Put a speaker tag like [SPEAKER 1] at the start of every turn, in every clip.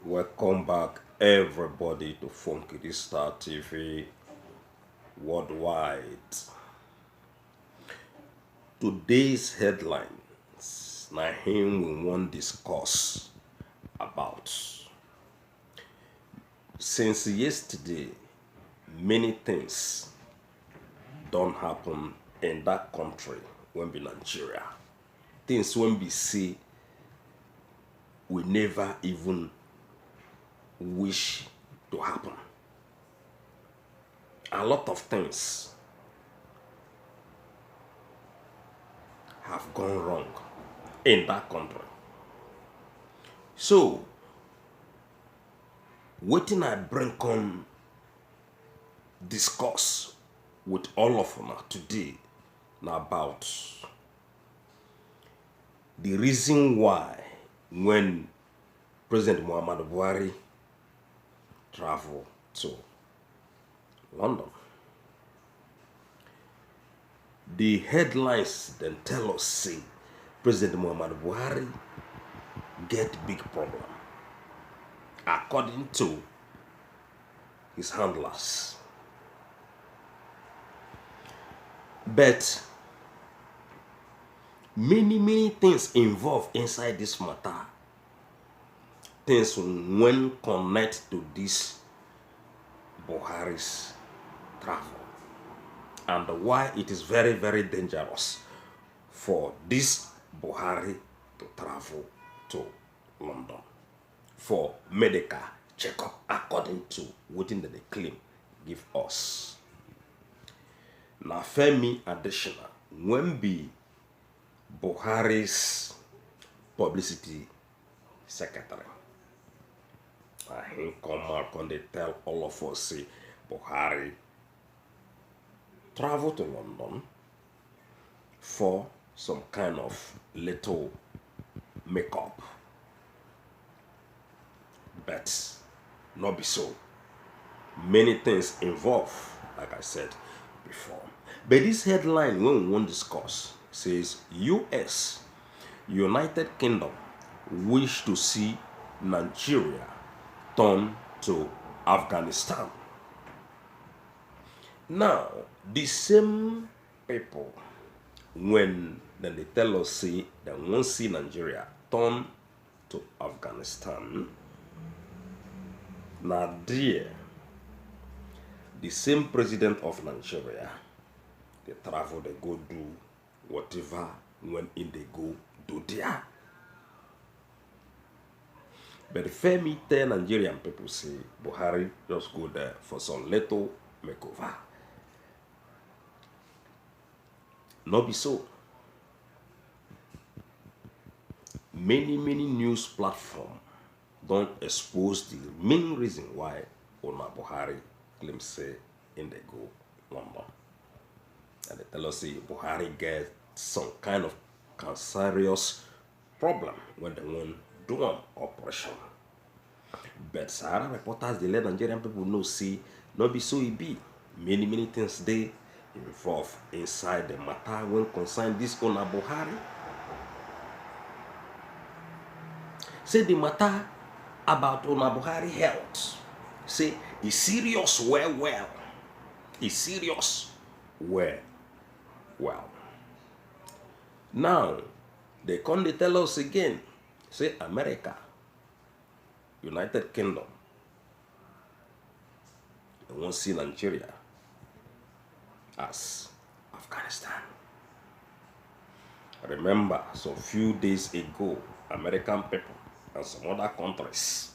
[SPEAKER 1] Welcome back, everybody, to Funky Star TV worldwide. Today's headlines, na him we want discuss about. Since yesterday, many things don't happen in that country when be Nigeria. Things when we see, we never even wish to happen. A lot of things have gone wrong in that country. So, wetin I bring on discuss with all of una today na about the reason why when President Muhammadu Buhari travel to London, the headlines then tell us say President Muhammadu Buhari get big problem according to his handlers. But many things involved inside this matter. Things when connect to this Buhari's travel and why it is very dangerous for this Buhari to travel to London for medical checkup according to what they claim give us. Now Femi additional when be Buhari's publicity secretary. He come out and they tell all of us say Buhari travel to London for some kind of little makeup. But not be so. Many things involved, like I said before. But this headline when we want to discuss says US, United Kingdom, wish to see Nigeria turn to Afghanistan. Now, the same people, when then they tell us say they won't see Nigeria turn to Afghanistan, now dear, the same president of Nigeria, they travel, they go do whatever when in they go do there. But the Femi tell Nigerian people say Buhari just go there for some little makeover. Not be so. Many news platforms don't expose the main reason why Ona Buhari claims say in they go London. And they tell us say Buhari get some kind of cancerous problem when they want do an operation. But Sahara reporters they let Nigerian people know see not be so it be. Many things they involved inside the matter when concern this Ona Buhari. Say the matter about Ona Buhari health. Say it's serious well. It's serious well. Now they come they tell us again. Say America, United Kingdom, they won't see Nigeria as Afghanistan. Remember, some few days ago, American people and some other countries,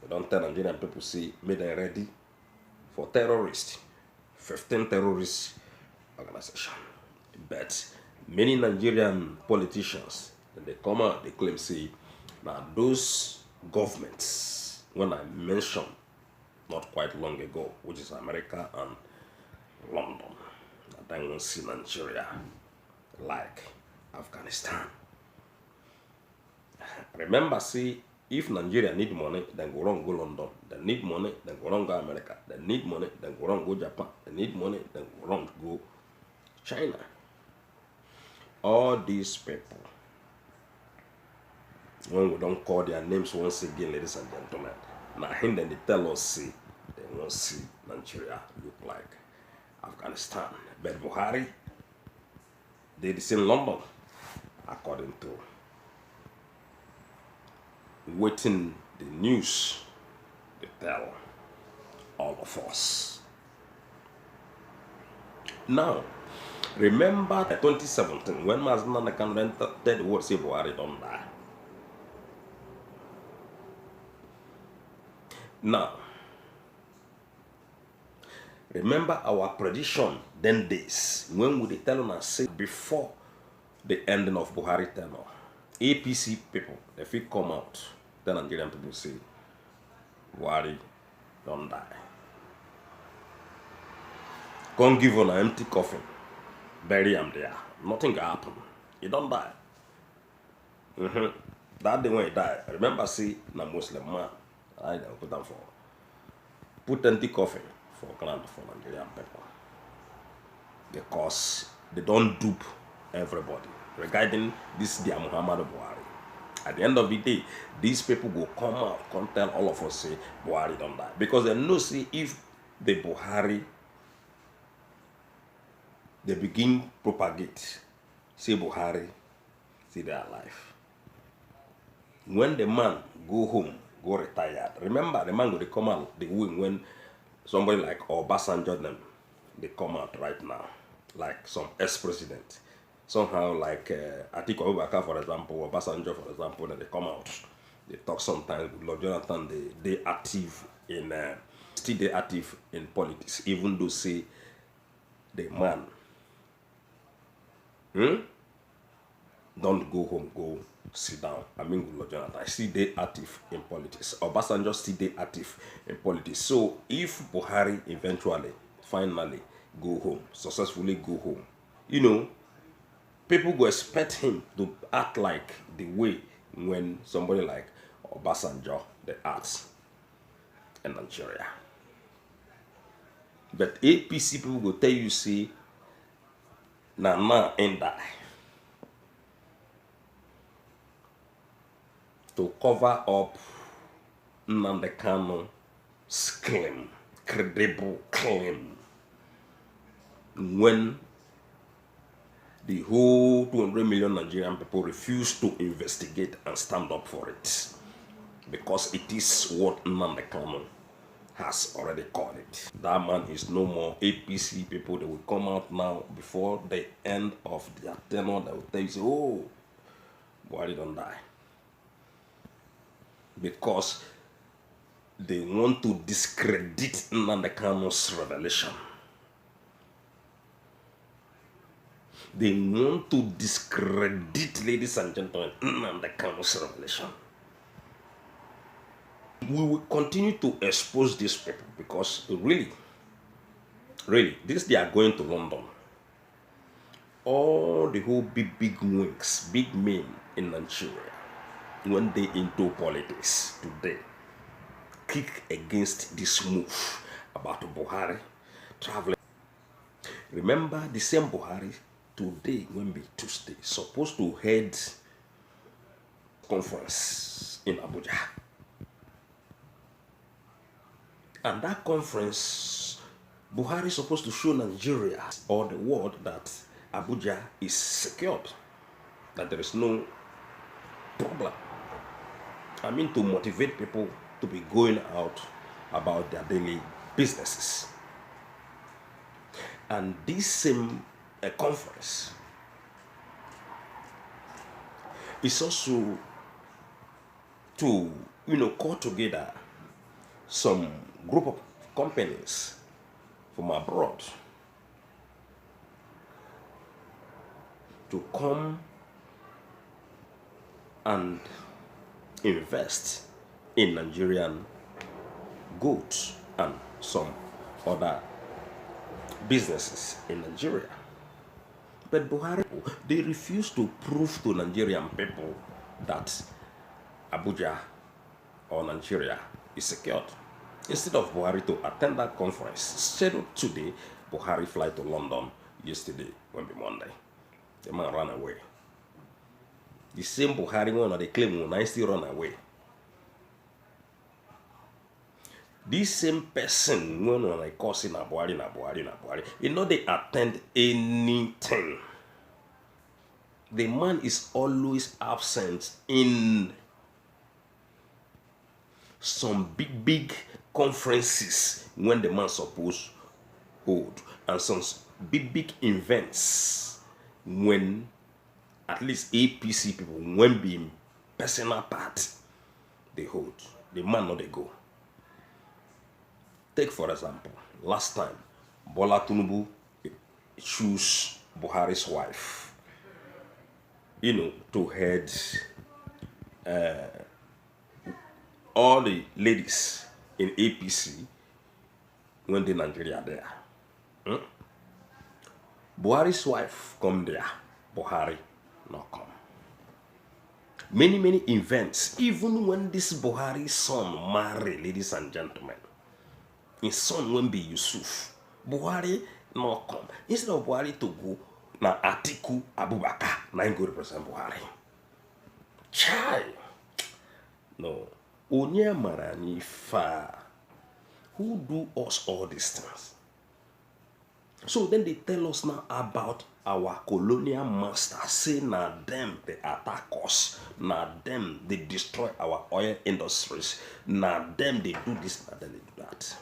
[SPEAKER 1] they don't tell Nigerian people, say, make them ready for terrorists, 15 terrorist organization. But many Nigerian politicians, they come out, they claim, say, now those governments, when I mentioned not quite long ago, which is America and London, that they won't see Nigeria like Afghanistan. Remember, see, if Nigeria need money, then go wrong go London. They need money, then go wrong go America. They need money, then go wrong go Japan. They need money, then go wrong go China. All these people, when we don't call their names once again, ladies and gentlemen. Now, him then they tell us, see, they won't see Nigeria look like Afghanistan. But Buhari did this in London, according to waiting the news they tell all of us. Now, remember 2017 when Mazna Nakan entered the word say Buhari don't die. Now, remember our prediction then days when we tell us say before the ending of Buhari tenure, APC people, if we come out, then Nigerian people say Buhari don't die. Can't give on an empty coffin, bury him there. Nothing can happen. He don't die. That day when he died, remember see na Muslim man, I put them for put empty coffin for ground for Nigerian people. Because they don't dupe everybody regarding this dear Muhammad Buhari. At the end of the day, these people will come out, come tell all of us say Buhari don't die. Because they know see if the Buhari they begin propagate, say Buhari, say they are alive. When the man go home, go retired, remember the man will come out, they win when somebody like Obasanjo them, they come out right now, like some ex-president. Somehow like Atiku Abubakar, for example, Obasanjo, for example, they come out. They talk sometimes with Lord Jonathan, they active in, still they active in politics, even though say the man don't go home, go sit down. I mean, Lord Jonathan, still they active in politics. Obasanjo still they active in politics. So if Buhari eventually, finally go home, successfully go home, you know, people will expect him to act like the way when somebody like Obasanjo, they act in Nigeria. But APC people will tell you, see, Nana ain't die. To cover up Nnamdi Kanu's claim, credible claim, when the whole 200 million Nigerian people refuse to investigate and stand up for it, because it is what Nnamdi Kanu has already called it. That man is no more. APC people, they will come out now before the end of their tenure, they will tell you, say, oh, Buhari don't die. Because they want to discredit Nnamdi Kanu's revelation. They want to discredit, ladies and gentlemen, Nnamdi Kanu's revelation. We will continue to expose these people because really, this they are going to London. All the whole big wings, big men in Nigeria, when they into politics today, kick against this move about Buhari traveling. Remember the same Buhari today, when be Tuesday, supposed to head conference in Abuja. And that conference, Buhari is supposed to show Nigeria or the world that Abuja is secured, that there is no problem. I mean, to motivate people to be going out about their daily businesses. And this same conference is also to, call together some group of companies from abroad to come and invest in Nigerian goods and some other businesses in Nigeria. But Buhari, they refuse to prove to Nigerian people that Abuja or Nigeria is secured. Instead of Buhari to attend that conference scheduled today, Buhari fly to London yesterday, when be Monday. The man ran away. The same Buhari one they claim will still run away. This same person when I cause na Buhari, you know they attend anything. The man is always absent in some big conferences when the man supposed hold, and some big events when at least APC people when being personal part they hold. The man not they go. Take for example, last time Bola Tinubu choose Buhari's wife, to head all the ladies in APC when the Nigeria there. Buhari's wife come there, Buhari not come. Many events, even when this Buhari son marry, ladies and gentlemen, his son won't be Yusuf. Buhari not come. Instead of Buhari to go, na Atiku Abubakar, na go represent Buhari. Chai. No. Onye marani fa. Who do us all these things? So then they tell us now about our colonial masters. Say na them they attack us. Na them they destroy our oil industries. Na them they do this, na them they do that.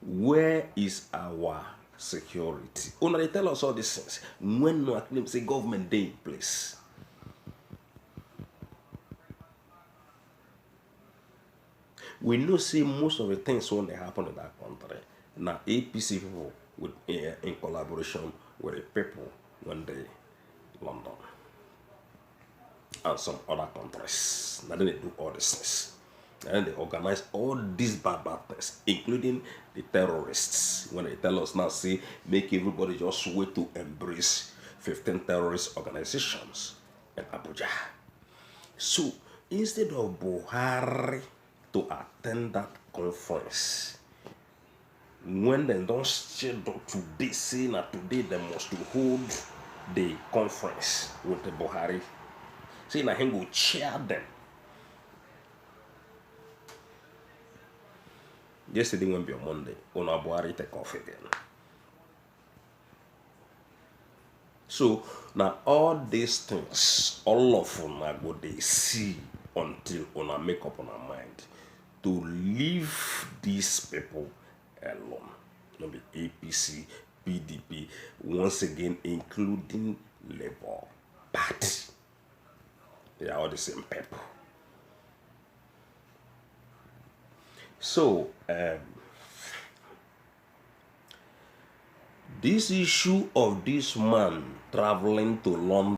[SPEAKER 1] Where is our security? When they tell us all these things, when no claim say government day in place. We know see most of the things when they happen in that country. Now APC people with in collaboration with the people when they London and some other countries. Now then they do all these things. And they organize all these bad things, including the terrorists. When they tell us now, say, make everybody just wait to embrace 15 terrorist organizations in Abuja. So, instead of Buhari to attend that conference, when they don't schedule today, say that today they must hold the conference with the Buhari, say that he will chair them. Yesterday won't be on Monday. On Buhari take off again. So now all these things, all of them are go they see until on make up on our mind to leave these people alone. Not be APC, PDP, once again including Labour Party. They are all the same people. So, this issue of this man traveling to London